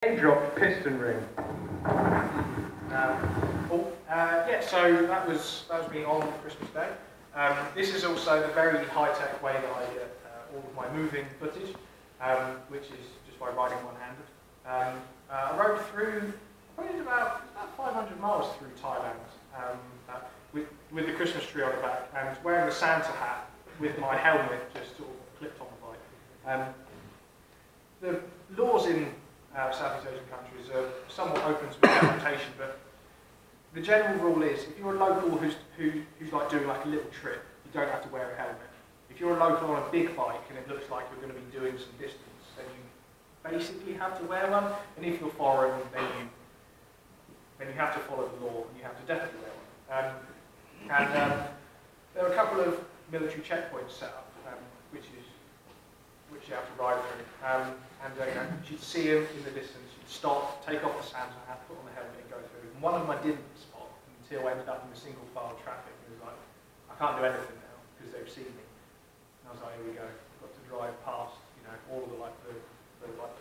Drop piston ring. So that was me on Christmas Day. This is also the very high-tech way that I get all of my moving footage, which is just by riding one-handed. I rode through probably about 500 miles through Thailand with the Christmas tree on the back and wearing a Santa hat with my helmet just sort of clipped on the bike. The laws in Southeast Asian countries are somewhat open to interpretation, but the general rule is if you're a local who's like doing like a little trip, you don't have to wear a helmet. If you're a local on a big bike and it looks like you're going to be doing some distance, then you basically have to wear one. And if you're foreign, then you have to follow the law and you have to definitely wear one. There are a couple of military checkpoints set up, which you have to ride through. She'd see him in the distance, she'd stop, take off the Santa hat, put on the helmet and go through. And one of them I didn't spot until I ended up in a single file traffic. And it was like, I can't do anything now because they've seen me. And I was like, here we go. I've got to drive past, all of the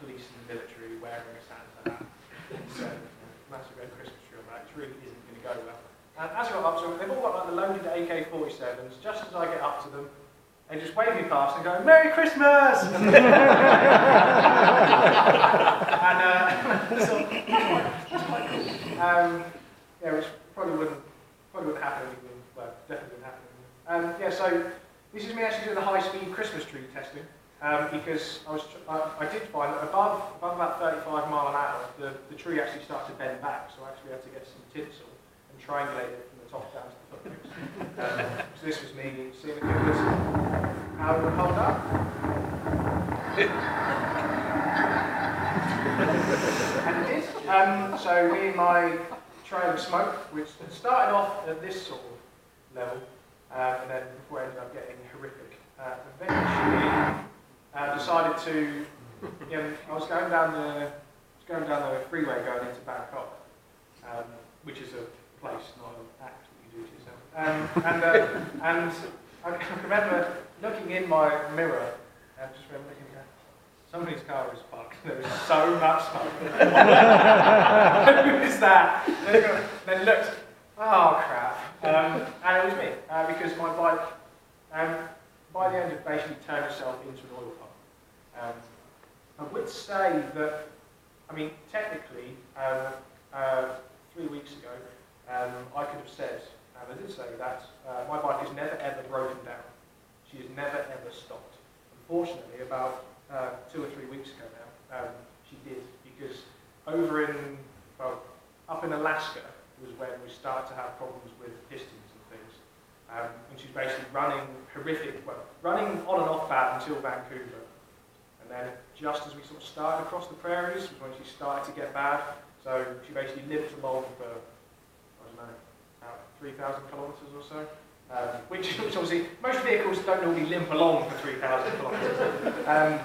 police and the military wearing a Santa hat. So, massive red Christmas tree on that. It really isn't going to go well. And as I got up to them, they've all got like the loaded AK-47s. Just as I get up to them, they just wave me past and go, "Merry Christmas!" That's quite cool. Which probably wouldn't happen anymore. Well, definitely wouldn't happen anymore. So this is me actually doing the high-speed Christmas tree testing because I did find that above about 35 mile an hour, the tree actually started to bend back. So I actually had to get some tinsel and triangulate it from the top down to the footnotes. So this was me seeing the cameras. How it would hold up. And it did. So me and my trail of smoke, which started off at this sort of level, and then before I ended up getting horrific, eventually decided to, I was going down the freeway going into Bangkok, which is a place, not an act that you do to yourself. And I remember looking in my mirror and just remember thinking, somebody's car is parked. There was so much smoke. Who is that? Then looked, oh crap. And it was me, because my bike, by the end, it basically turned itself into an oil pump. I would say that, technically, 3 weeks ago, I could have said, and I did say that, my bike has never ever broken down. She has never ever stopped. Unfortunately, about 2 or 3 weeks ago now, she did, because up in Alaska was when we started to have problems with pistons and things. And she's basically running running on and off bad until Vancouver. And then just as we sort of started across the prairies was when she started to get bad. So she basically limped along for, about 3,000 kilometres or so. Which obviously, most vehicles don't normally limp along for 3,000 kilometres.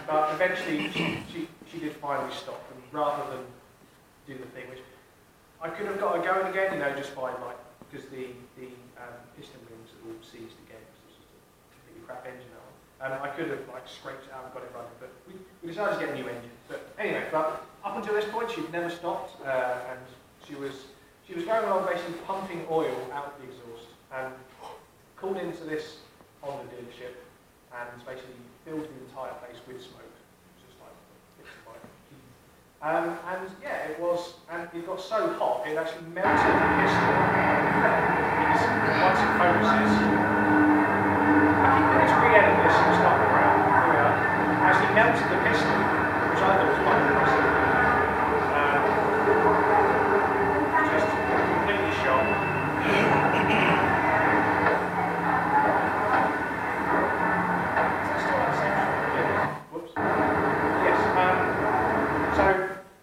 But eventually she did finally stop, and rather than do the thing, which I could have got her going again, just by because the piston rings had all seized again, because it's just a completely crap engine that one. I could have scraped it out and got it running, but we decided to get a new engine. But anyway, up until this point, she'd never stopped, and she was going along basically pumping oil out of the exhaust, and called into this Honda dealership and basically filled the entire place with smoke. Just bits of bike. It got so hot it actually melted the piston. Once it focuses, I think let's re-edit this and start the ground. Here we are. Actually melted the piston, which I thought was quite impressive. Just completely shot.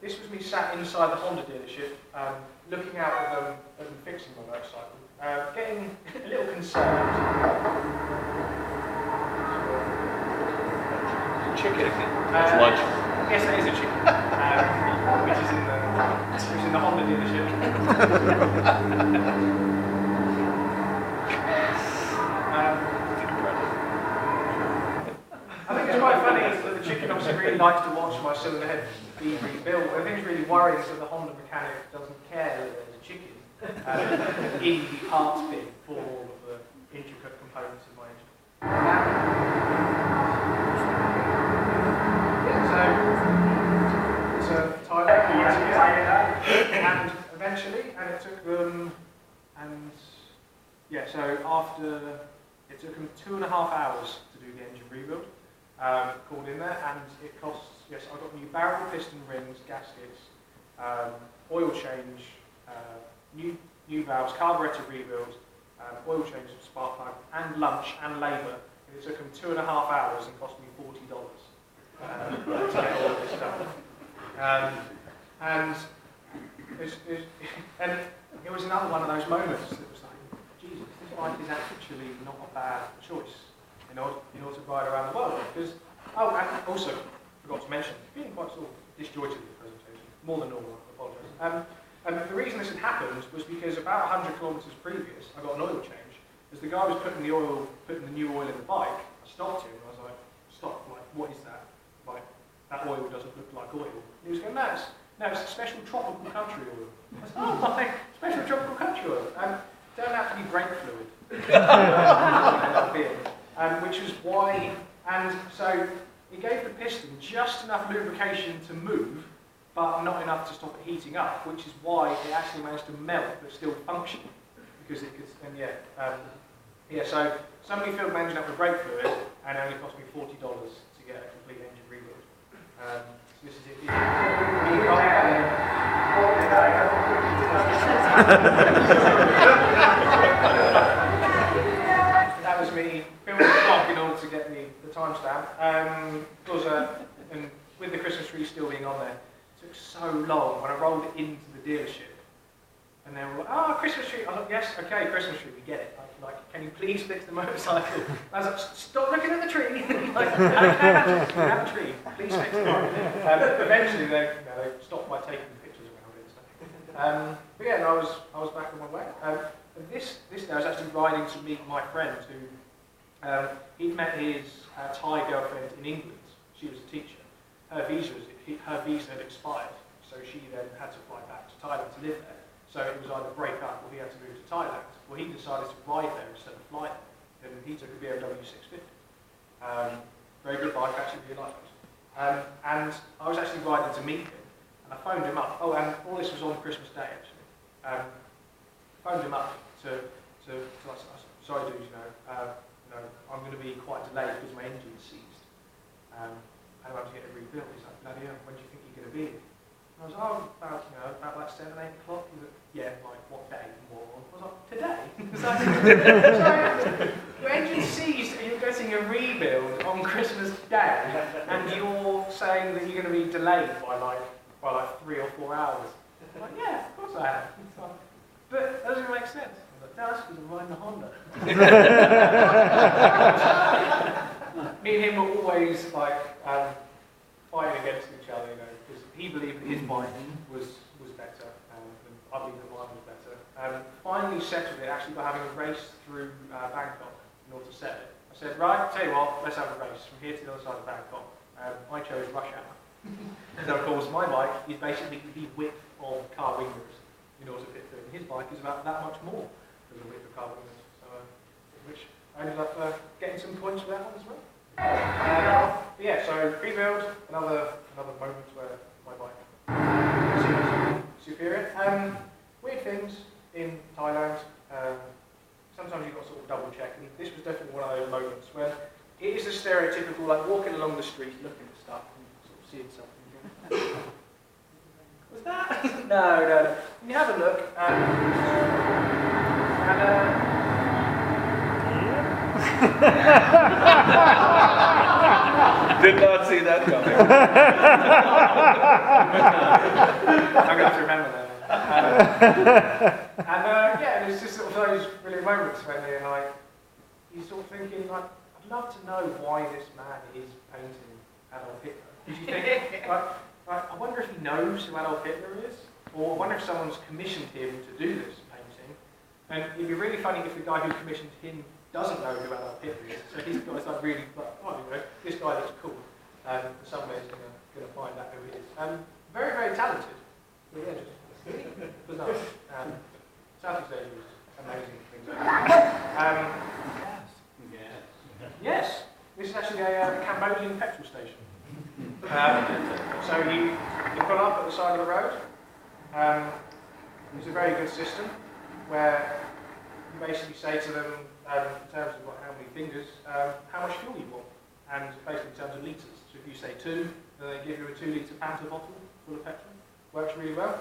This was me sat inside the Honda dealership, looking out at them fixing my motorcycle, getting a little concerned. Chicken. It's lunch. Yes, there is a chicken, which is in the Honda dealership. I think it's quite funny that the chicken obviously really likes to watch my cylinder head. be rebuilt. The thing's really worrying is that the Honda mechanic doesn't care that there's a chicken in the parts bin for all of the intricate components of my engine. So Thailand, and eventually, and it took them, so it took them 2.5 hours to do the engine rebuild. Called in there, and it costs, I got new barrel, piston rings, gaskets, oil change, new valves, carburetor rebuild, oil change, spark plug, and lunch and labour. And it took them 2.5 hours and cost me $40 to get all of this done. And it was another one of those moments that was like, Jesus, this bike is actually not a bad choice in order to ride around the world. Because, and also, forgot to mention, being quite sort of disjointed with the presentation, more than normal, I apologise. And the reason this had happened was because about 100 kilometres previous, I got an oil change. As the guy was putting the new oil in the bike, I stopped him and I was like, stop, like, what is that? Like, that oil doesn't look like oil. And he was going, no, it's a special tropical country oil. I said, oh my, special tropical country oil. Turned out to be brake fluid. Which was why, and so it gave the piston just enough lubrication to move, but not enough to stop it heating up, which is why it actually managed to melt but still function, because it could, so somebody filled my engine up with brake fluid, and it only cost me $40 to get a complete engine rebuild. So this is it. That was me filming the clock in order to get the timestamp. And with the Christmas tree still being on there, it took so long when I rolled it into the dealership. And they were like, oh, Christmas tree. I was like, yes, okay, Christmas tree, we get it. Like, can you please fix the motorcycle? I was like, stop looking at the tree. Like, I don't care about it. You have a tree. Please fix the bike. Eventually, they stopped by taking pictures around it and stuff. But yeah, and I was back on my way. This day I was actually riding to meet my friend who he'd met his Thai girlfriend in England. She was a teacher. Her visa had expired, so she then had to fly back to Thailand to live there. So it was either break up or he had to move to Thailand. Well, he decided to ride there instead of fly there, and he took a BMW 650. Very good bike, actually, really liked it. And I was actually riding to meet him, and I phoned him up. Oh, and all this was on Christmas Day, actually. Phoned him up to sorry, dude, I'm going to be quite delayed because my engine's seized. And I have to get it rebuilt. He's like, bloody hell, when do you think you're going to be here? I was like, about like 7, 8 o'clock. He's like, yeah, like what day? More. I was like, today? Sorry, your engine's seized and you're getting a rebuild on Christmas Day, and you're saying that you're going to be delayed by like 3 or 4 hours. I'm like, yeah, of course I am. But that doesn't make sense. I was like, no, that's because I'm riding a Honda. Me and him were always like fighting against each other, because he believed that his bike was better, and I believed that mine was better. Finally settled it actually by having a race through Bangkok in order to set it. I said, right, tell you what, let's have a race from here to the other side of Bangkok. I chose rush hour. So of course my bike is basically the width of car windows in order to fit through. And his bike is about that much more than the width of car windows. So, which I ended up getting some points for that one as well. So rebuild, another moment where my bike seems superior. Weird things in Thailand. Sometimes you've got to sort of double check, and this was definitely one of those moments when it is a stereotypical, like walking along the street, looking at stuff and sort of seeing something. Was that? No. When you have a look, Did not see that coming. I'm going to have to remember that. And it's just sort of those brilliant moments when you're sort of thinking, like, I'd love to know why this man is painting Adolf Hitler. Because you think, I wonder if he knows who Adolf Hitler is, or I wonder if someone's commissioned him to do this painting. And it'd be really funny if the guy who commissioned him doesn't know who Adolf Hitler is. So he's got this like really, this guy looks cool. For some reason, going to find out who it is. Very, very talented. But yeah, just bizarre. Southeast Asia is amazing things like that. Yes, this is actually a Cambodian petrol station. So you pull up at the side of the road. It's a very good system where you basically say to them, in terms of how many fingers, how much fuel you want, and basically in terms of litres. So if you say 2, then they give you a 2-litre Fanta bottle full of petrol. Works really well.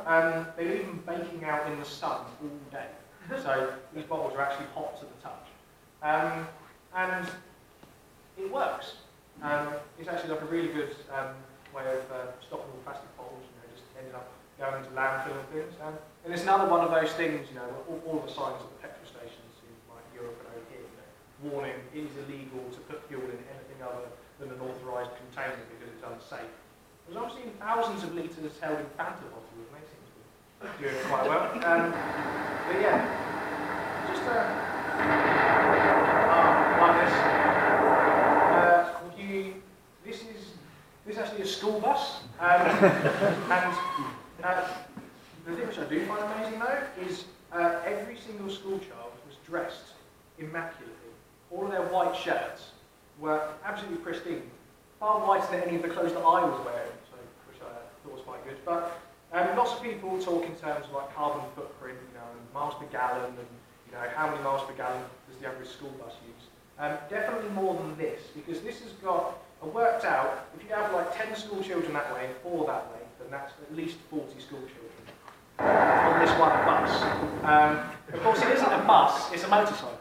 They leave them baking out in the sun all day. So these bottles are actually hot to the touch. And it works. It's actually like a really good way of stopping all plastic bottles, just ending up going into landfill and things. And it's another one of those things, where all the signs at the petrol stations in like Europe and over here, warning, it is illegal to put fuel in anything other than an authorised container because it's unsafe. Because I'm seeing thousands of litres held in Fanta bottles, and they seem to be doing it quite well. But yeah, just like this. This is actually a school bus, and the thing which I do find amazing though is every single school child was dressed immaculately. All of their white shirts were absolutely pristine, far whiter than any of the clothes that I was wearing, which I thought was quite good. But lots of people talk in terms of like carbon footprint, and miles per gallon, and how many miles per gallon does the average school bus use? Definitely more than this, because this has got worked out. If you have like 10 school children that way and 4 that way, then that's at least 40 school children on this one bus. Of course, it isn't a bus; it's a motorcycle,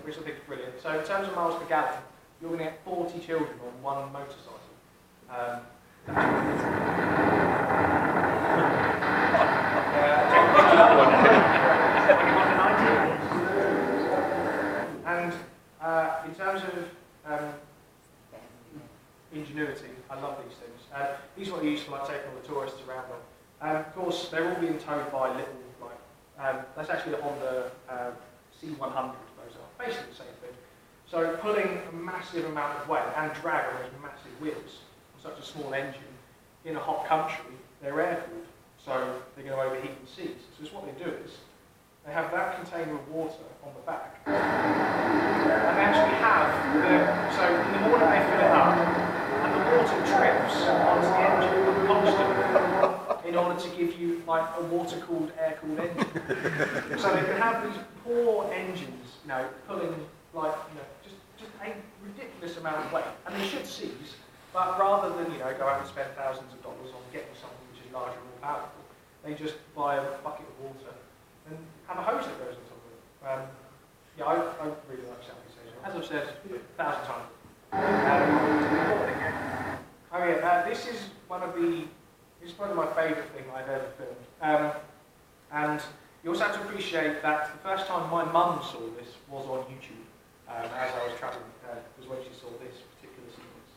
which I think is brilliant. So, in terms of miles per gallon, you're going to get 40 children on one motorcycle. And in terms of ingenuity, I love these things. These are what you use for like taking all the tourists around them. Of course, they're all being towed by little, that's actually a Honda C100, those are basically the same thing. So pulling a massive amount of weight and drag on those massive wheels on such a small engine in a hot country, they're air-cooled, so they're going to overheat the seats. So what they do is, they have that container of water on the back, and they actually have so in the morning they fill it up, and the water drips onto the engine constantly in order to give you like a water-cooled, air-cooled engine. So they can have these poor engines, pulling like just a ridiculous amount of weight, and they should seize, but rather than go out and spend thousands of dollars on getting something which is larger and more powerful, they just buy a bucket of water and have a hose that goes on top of it. Yeah, I really like Southeast Asia. As I've said 1,000 times. This is one of my favourite things I've ever filmed. And you also have to appreciate that the first time my mum saw this was on YouTube, as I was travelling, was when she saw this particular sequence.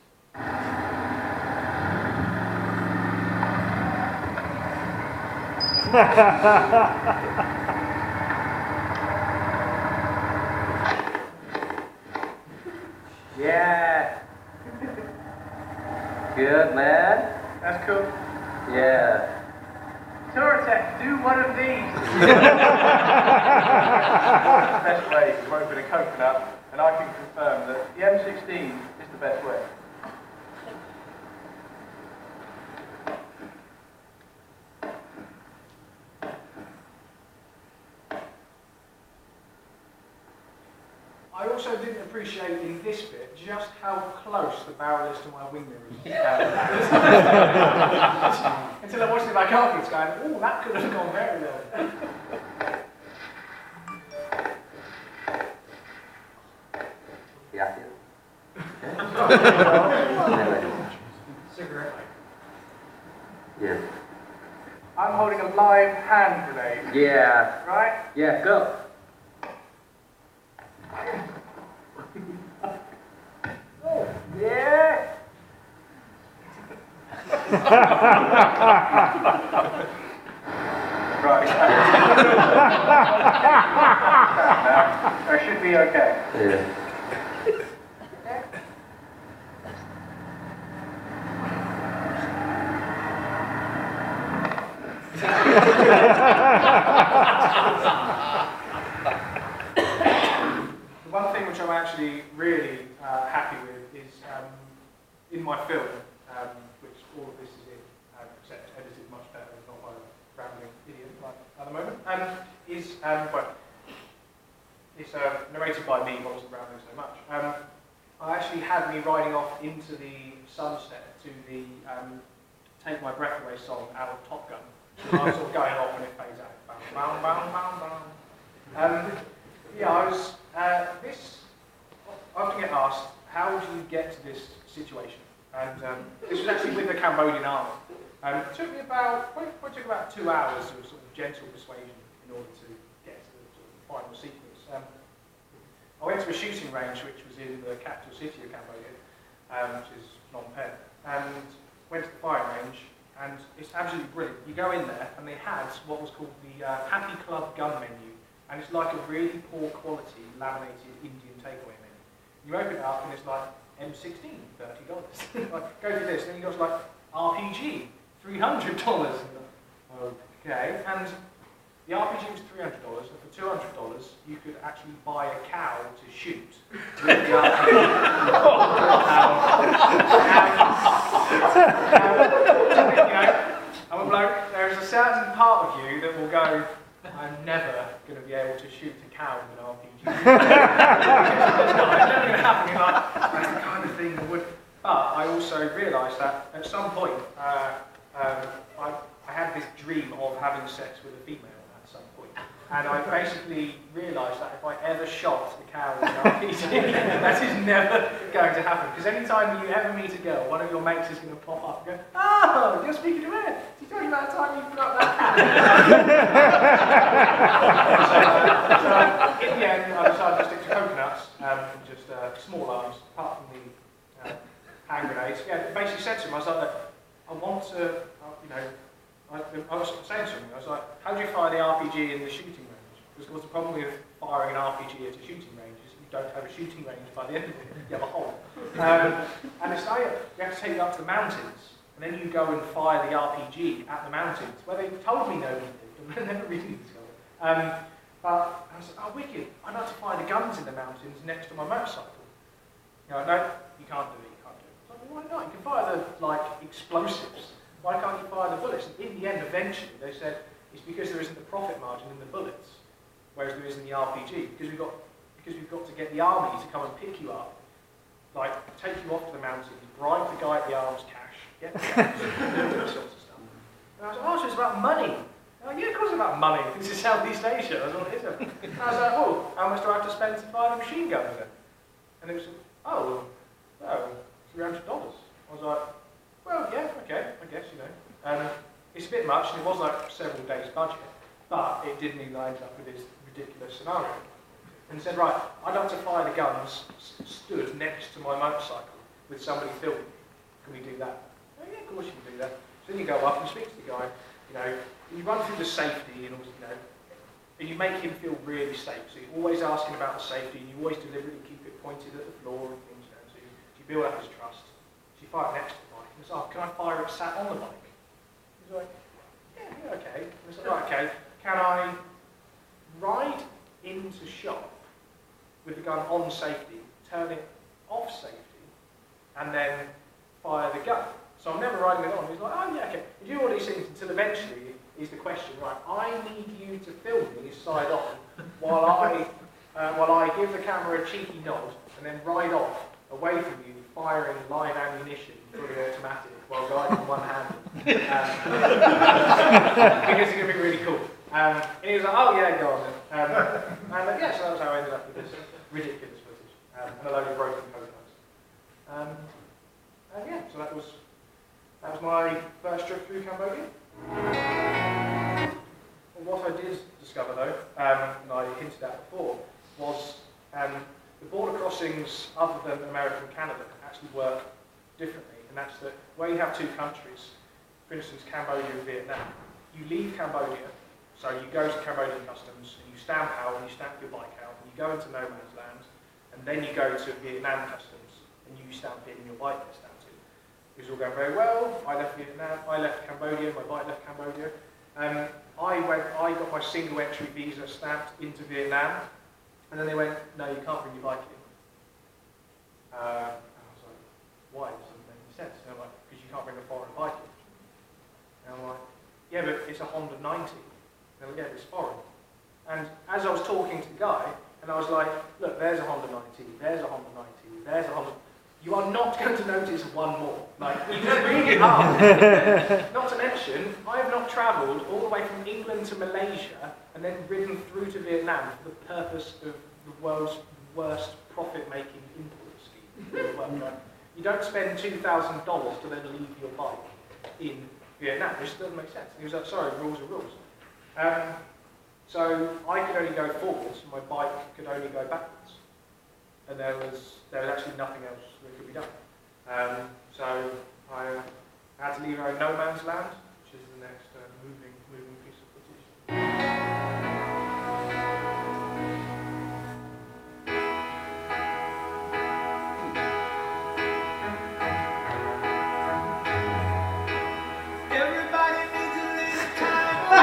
Yeah. Good, man. That's cool. Yeah. Touratech, do one of these. Best way is rope with a coconut, and I can confirm that the M16 is the best way. I also didn't appreciate in this bit just how close the barrel is to my wing mirrors. Until I watched it back afterwards going, oh, that could have gone very well. Yeah. Cigarette. Yeah. I'm holding a live hand grenade. Yeah. Right? Yeah, go. Oh, yeah. Right. That should be okay. Yeah. The one thing which I'm actually really happy with is in my film, which all of this is in, except edited much better, not by a rambling idiot like at the moment, is, well, it's narrated by me, but wasn't rambling so much. I actually had me riding off into the sunset to the Take My Breath Away song out of Top Gun. So I was sort of going off and it fades out. Bam, bam, bam, bam, bam. Yeah, I was, I often get asked, how do you get to this situation? And this was actually with the Cambodian army. It took me about, probably took about 2 hours of sort of gentle persuasion in order to get to the sort of final sequence. I went to a shooting range which was in the capital city of Cambodia, which is Phnom Penh, and went to the firing range, and it's absolutely brilliant. You go in there, and they had what was called the Happy Club gun menu, and it's like a really poor quality laminated Indian takeaway menu. You open it up, and it's like M16, $30. Like, go through this, and then you got like RPG, $300. Okay, and the RPG was $300, and for $200 you could actually buy a cow to shoot with the RPG. I'm a bloke, there is a certain part of you that will go, I'm never going to be able to shoot a cow with an RPG. It's never going to happen. You're like, that's the kind of thing that would. But I also realised that at some point I had this dream of having sex with a female at some point. And I basically realised that if I ever shot a cow with an RPG, that is never going to happen. Because any time you ever meet a girl, one of your mates is going to pop up and go, oh, you're speaking to her. Did you tell you about the time you got that cow? So in the end, I decided to stick to coconuts, just small arms, apart from the hand grenades. Yeah, basically said to him, I was like, I want to, I was saying to him, I was like, how do you fire the RPG in the shooting range? Because what's the problem with firing an RPG at a shooting range is you don't have a shooting range by the end of it, you have a hole. And it's like, you have to take it up to the mountains, and then you go and fire the RPG at the mountains, where they told me nobody did, and I never really discovered. But I was like, oh wicked, I'd like to fire the guns in the mountains next to my motorcycle. No, you can't do it, you can't do it. So, well, why not? You can fire the, explosives. Why can't you fire the bullets? And in the end, eventually, they said, it's because there isn't the profit margin in the bullets, whereas there is in the RPG. Because we've got to get the army to come and pick you up, take you off to the mountains, bribe the guy at the arms cash, get the guns, do all sorts of stuff. And I was like, oh, so it's about money. Oh, yeah, of course it's about money. This is Southeast Asia. I was like, is it? And I was like, oh, how much do I have to spend to fire the machine guns then? And it was, $300. I was like, well, yeah, okay, I guess, it's a bit much, and it was like several days' budget, but it did mean that I ended up with this ridiculous scenario. And said, right, I'd like to fire the guns stood next to my motorcycle with somebody filming. Can we do that? Oh, yeah, of course you can do that. So then you go up and speak to the guy, you run through the safety, and and you make him feel really safe. So you're always asking about the safety, and you always deliberately keep it pointed at the floor and things, so you build up his trust. So you fire it next to the bike. He said, oh, can I fire it sat on the bike? He's like, yeah, okay. And I said, right, okay, can I ride into shop with the gun on safety, turn it off safety, and then fire the gun? So I'm never riding it on. He's like, oh yeah, okay. You do all these things until eventually is the question, right, I need you to film me side on while I give the camera a cheeky nod and then ride off away from you firing live ammunition fully automatic while guiding one-handed. Because it's going to be really cool. And he was like, oh yeah, go on then. And yeah, so that was how I ended up with this ridiculous footage. And a load of broken coconuts. And yeah, so that was my first trip through Cambodia. What I did discover though, and I hinted at before, was the border crossings other than America and Canada actually work differently, and that's that where you have two countries, for instance Cambodia and Vietnam, you leave Cambodia, so you go to Cambodian customs and you stamp out and you stamp your bike out and you go into no man's land, and then you go to Vietnam customs and you stamp it and your bike gets stamped in. It was all going very well. I left Vietnam, I left Cambodia, my bike left Cambodia, I got my single entry visa stamped into Vietnam, and then they went, no, you can't bring your bike in. And I was like, why? It doesn't make any sense. And I'm like, because you can't bring a foreign bike in. And I'm like, yeah, but it's a Honda 90. They're like, yeah, it's foreign. And as I was talking to the guy, and I was like, look, there's a Honda 90, there's a Honda 90, there's a Honda... You are not going to notice one more. Like, you just really are. Not to mention, I have not travelled all the way from England to Malaysia and then ridden through to Vietnam for the purpose of the world's worst profit-making import scheme. You don't spend $2,000 to then leave your bike in Vietnam. This doesn't make sense. He was like, sorry, rules are rules. So I could only go forwards, and my bike could only go backwards. And there was actually nothing else that could be done. So I had to leave her in no man's land, which is the next moving piece of footage. Everybody needs a little time.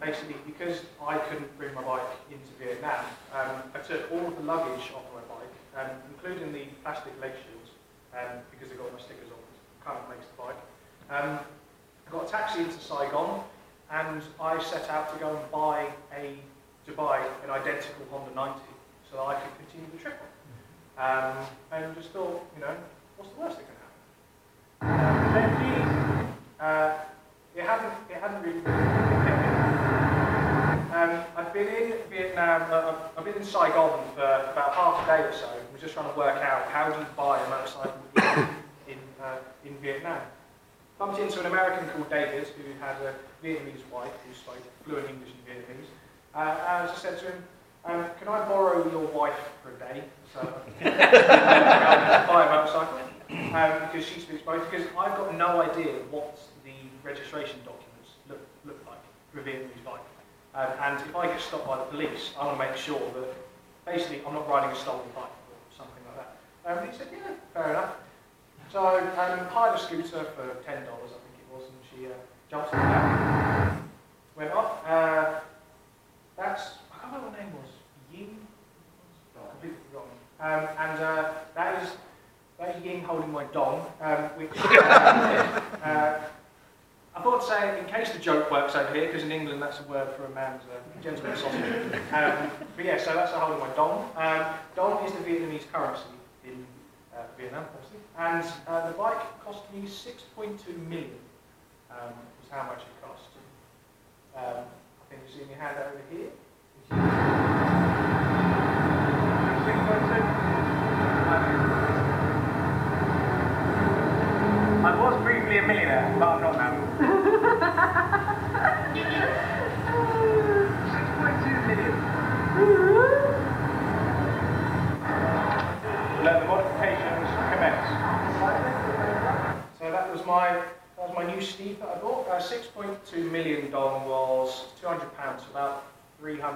Basically, because I couldn't bring my bike into Vietnam, I took all of the luggage off my bike, including the plastic leg shields, because they got my stickers on, which kind of makes the bike. I got a taxi into Saigon, and I set out to go and buy an identical Honda 90, so that I could continue the trip. And just thought, you know, what's the worst that can happen? It hadn't really I've been in Vietnam, I've been in Saigon for about half a day or so. We're just trying to work out how do you buy a motorcycle in Vietnam. Bumped into an American called David who had a Vietnamese wife who spoke fluent English and Vietnamese. I just said to him, can I borrow your wife for a day so I can buy a motorcycle? Because she speaks both, because I've got no idea what the registration documents look like for a Vietnamese bike. And if I get stopped by the police, I want to make sure that basically I'm not riding a stolen bike or something like that. He said, yeah, fair enough. So I hired a scooter for $10, I think it was, and she jumped in the back, went off. I can't remember what her name was. Ying? I completely forgotten. That is Ying holding my dong, which I thought to say, in case the joke works over here, because in England that's a word for a man's gentleman's sausage. But yeah, so that's a holding my dong. Dong is the Vietnamese currency in Vietnam, obviously. And the bike cost me 6.2 million, was how much it cost. I think you see me hand over here. I was briefly a millionaire, but I'm not now. 6.2 million. Let the modifications commence. So that was my new Steed that I bought. 6.2 million dong was £200, so about $330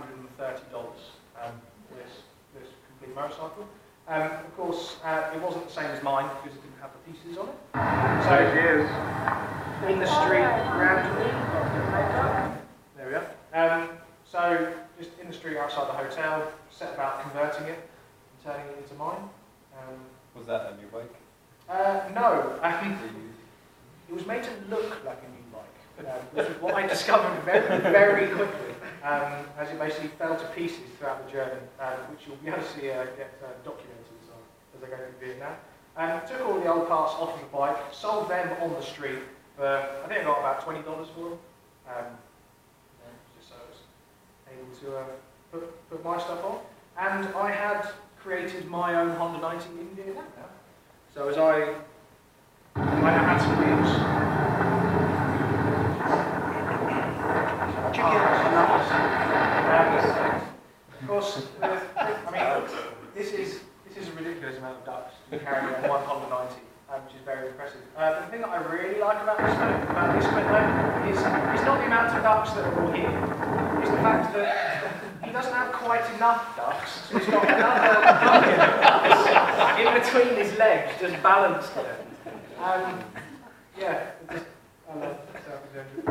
this complete motorcycle. Of course, it wasn't the same as mine because it didn't have the pieces on it. So Cheers. In the street, gradually, there we are. So just in the street outside the hotel, set about converting it and turning it into mine. Was that a new bike? No, it was made to look like a new bike, which is what I discovered very, very quickly, as it basically fell to pieces throughout the journey, which you'll be able to see get documented as I go through Vietnam. Took all the old parts off of the bike, sold them on the street for, I think I got about $20 for them, just so I was able to put my stuff on. And I had created my own Honda 90 in Vietnam now. So as I had some wheels. really like about this squid though is it's not the amount of ducks that are all here. It's the fact that he doesn't have quite enough ducks, so he's got another duck in between his legs, just balanced there. Yeah, I love self-example.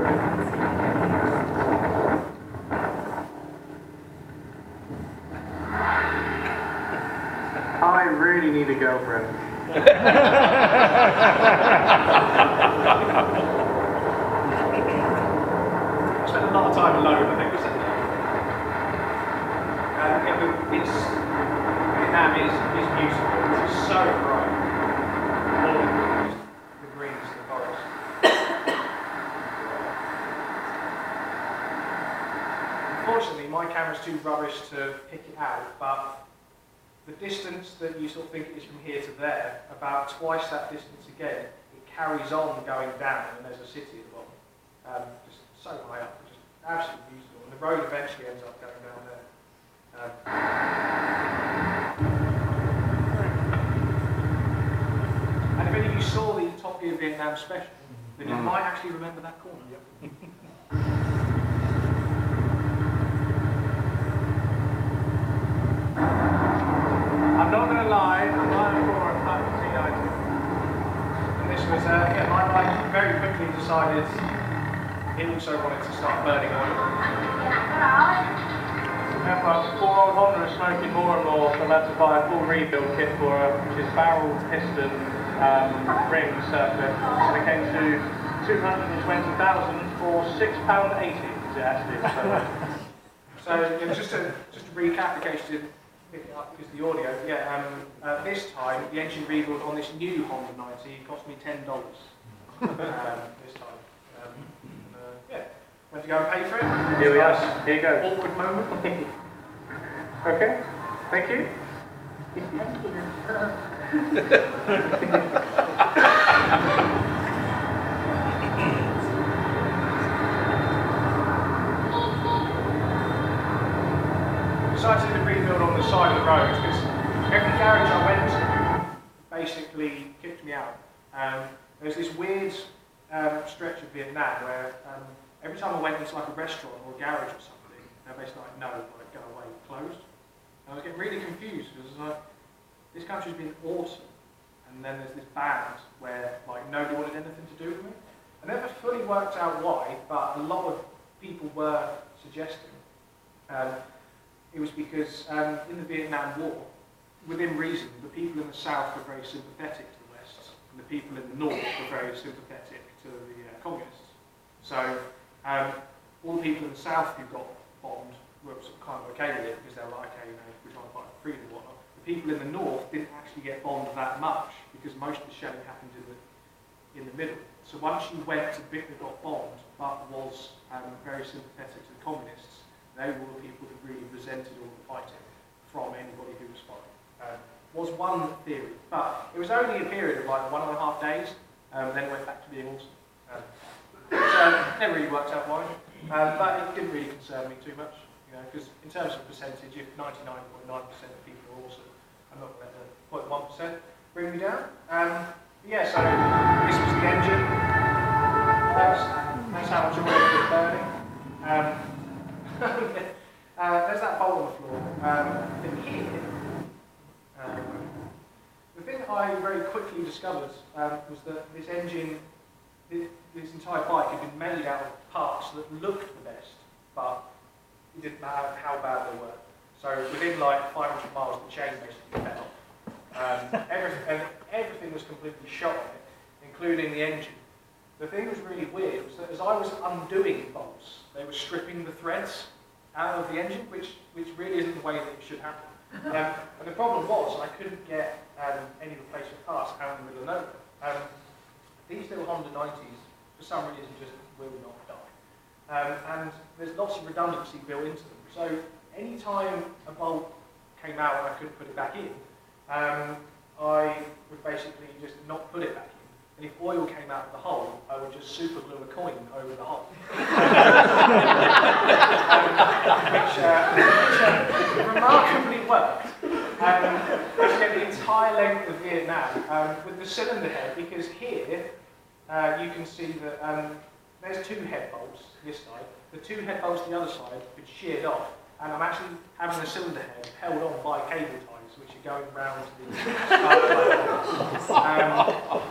I really need a girlfriend. I spent a lot of time alone, I think we said that. Vietnam is beautiful. It's so bright. All the greens and the forest. Unfortunately, my camera's too rubbish to pick it out, but the distance that you sort of think it is from here to there, about twice that distance again, it carries on going down, and there's a city at the bottom. Just so high up, just absolutely beautiful. And the road eventually ends up going down there. And if any of you saw the Top Gear Vietnam special, then you might actually remember that corner. I'm not going to lie, I'm lying for a fantasy item. And this was, my mind very quickly decided he also wanted to start burning oil. Yeah, well, poor old Honda is smoking more and more, so I'm about to buy a full rebuild kit for her, which is barrel, piston, ring circuit. And it came to 220,000 for £6.80, is it actually? So just to recap, in case you didn't pick it up because the audio, this time the engine rebuild on this new Honda 90 cost me $10 this time. Went to go and pay for it. Here we are. Here you go. Awkward moment. Okay. Thank you. Decided to do the rebuild on the side of the road because every garage I went to basically kicked me out. There's this weird stretch of Vietnam where every time I went into like a restaurant or a garage or something, they're basically like, no, like, go away, closed. And I was getting really confused because it's like, this country's been awesome, and then there's this band where like nobody wanted anything to do with me. I never fully worked out why, but a lot of people were suggesting it was because in the Vietnam War, within reason, the people in the South were very sympathetic to the West, and the people in the North were very sympathetic to the communists. So all the people in the South who got bombed were sort of kind of okay with it because they were like, okay, we're trying to fight for freedom and whatnot. The people in the North didn't actually get bombed that much because most of the shelling happened in the middle. So once you went to the bit that got bombed but was very sympathetic to the communists, they were the people who really resented all the fighting from anybody who was fighting. Was one theory, but it was only a period of like 1.5 days, then it went back to being awesome. So never really worked out why, but it didn't really concern me too much, because in terms of percentage, if 99.9% of people are awesome, I'm not going to let the 0.1% bring me down. So this was the engine. That's how much oil was burning. There's that bolt on the floor. And here, the thing I very quickly discovered was that this engine, this entire bike had been made out of parts that looked the best, but it didn't matter how bad they were. So within like 500 miles, the chain basically fell off. Everything was completely shot on it, including the engine. The thing that was really weird was that as I was undoing bolts, they were stripping the threads out of the engine, which really isn't the way that it should happen. And the problem was I couldn't get any replacement parts out in the middle of nowhere. These little Honda 90s, for some reason, just will not die. And there's lots of redundancy built into them. So any time a bolt came out and I couldn't put it back in, I would basically just not put it back in. And if oil came out of the hole, I would just super glue a coin over the hole. which remarkably worked. Which did the entire length of Vietnam with the cylinder head, because here, you can see that there's two head bolts this side. The two head bolts the other side have been sheared off, and I'm actually having the cylinder head held on by cable ties, which are going round to the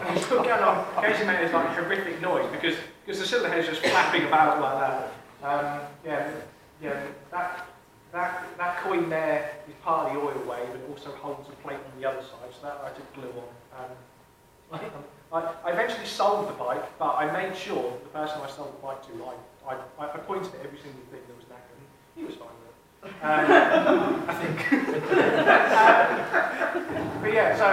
and it's still going on. Occasionally there's like a horrific noise because the cylinder head is just flapping about like that. That coin there is part of the oil way, but it also holds a plate on the other side, so that I took glue on. I eventually sold the bike, but I made sure that the person I sold the bike to, I pointed at every single thing that was knackered, and he was fine with it. I think. But yeah, so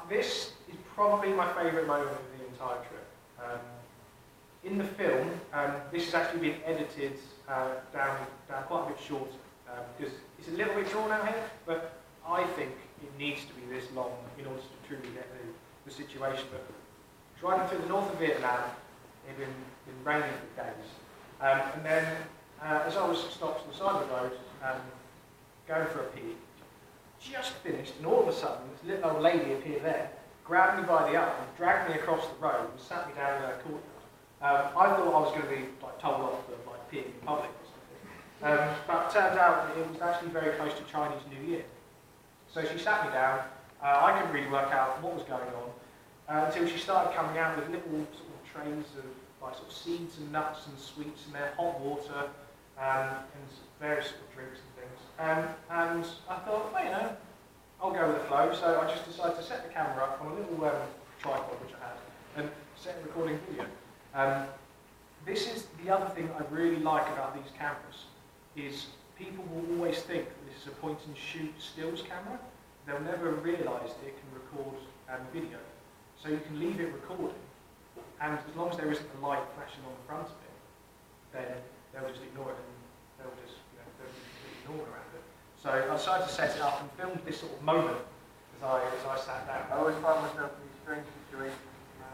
this is probably my favourite moment of the entire trip. In the film, this has actually been edited down quite a bit shorter because it's a little bit drawn out here, but I think it needs to be this long in order to truly get the situation. But driving through the north of Vietnam, it had been raining for days, and then as I was stopped to the side of the road, going for a pee, just finished, and all of a sudden this little old lady appeared there, grabbed me by the arm, dragged me across the road, and sat me down in her courtyard. I thought I was going to be like told off for like peeing in public or something, but it turns out that it was actually very close to Chinese New Year. So she sat me down. I couldn't really work out what was going on until she started coming out with little sort of trays of like sort of seeds and nuts and sweets in there, hot water, and various sort of drinks and things. And I thought, well, you know, I'll go with the flow. So I just decided to set the camera up on a little tripod which I had and set a recording video. This is the other thing I really like about these cameras, is people will always think that this is a point and shoot stills camera. They'll never realise that it can record video. So you can leave it recording, and as long as there isn't a light flashing on the front of it, then they'll just ignore it and they'll just they'll be completely normal around it. So I decided to set it up and film this sort of moment as I sat down. I always find myself in these strange situations.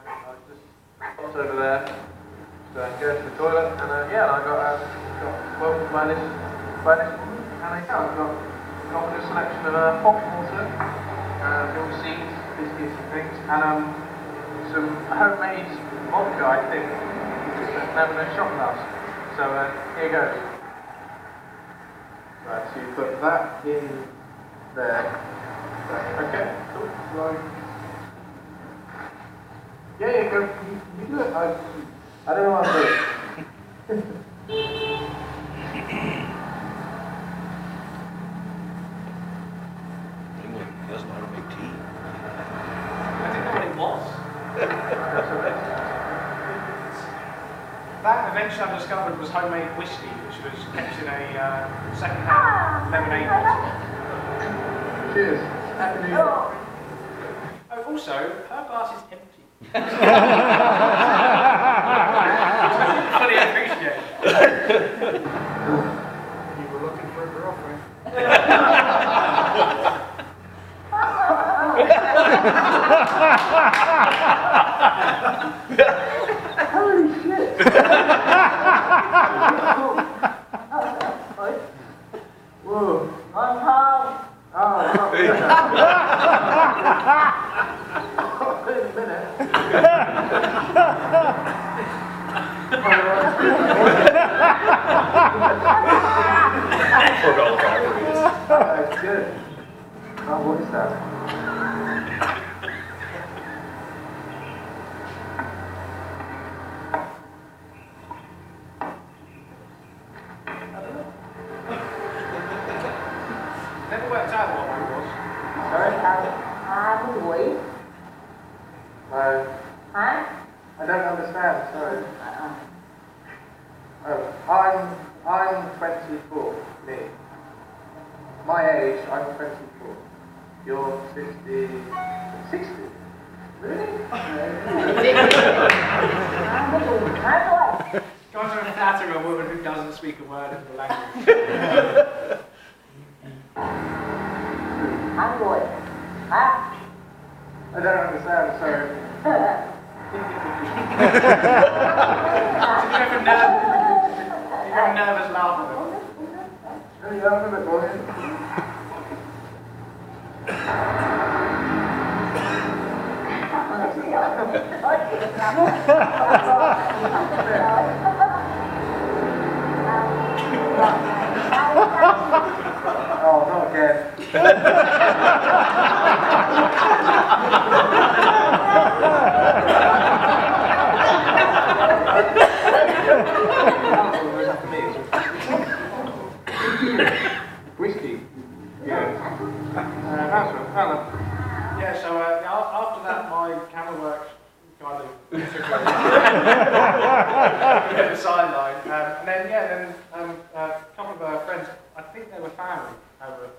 I just popped over there, to go to the toilet, and I got welcomed by this woman, and I've got a selection of hot water, little seeds, biscuits and things, and some homemade vodka, I think, never no shot glass. So here goes. Right, so you put that in there. Okay, cool. Right. Yeah, go. You do it. I don't know what I'm doing. England doesn't know how to make tea. I didn't know what it was. That eventually I discovered was homemade whiskey, which was kept in a second-hand lemonade bottle. Cheers. Happy New Year. Oh, also, her glass is empty. Fully appreciate. You were looking for a girlfriend. Holy shit! Whoa. Oh, wait a minute. That's good. Oh, what is that? Never worked out what it was. Sorry? 20. I don't understand, sorry. Oh, I'm 24, me. My age, I'm 24. You're 50... 60? Really? Trying to flatter a woman who doesn't speak a word of the language. I don't understand, sorry. Did you have a nervous laugh at it? Yeah, I'm a bit boring. Oh, not again. Whiskey. Yeah. Yeah, so after that, my camera work kind of took a the sideline. And then, a couple of friends, I think they were family over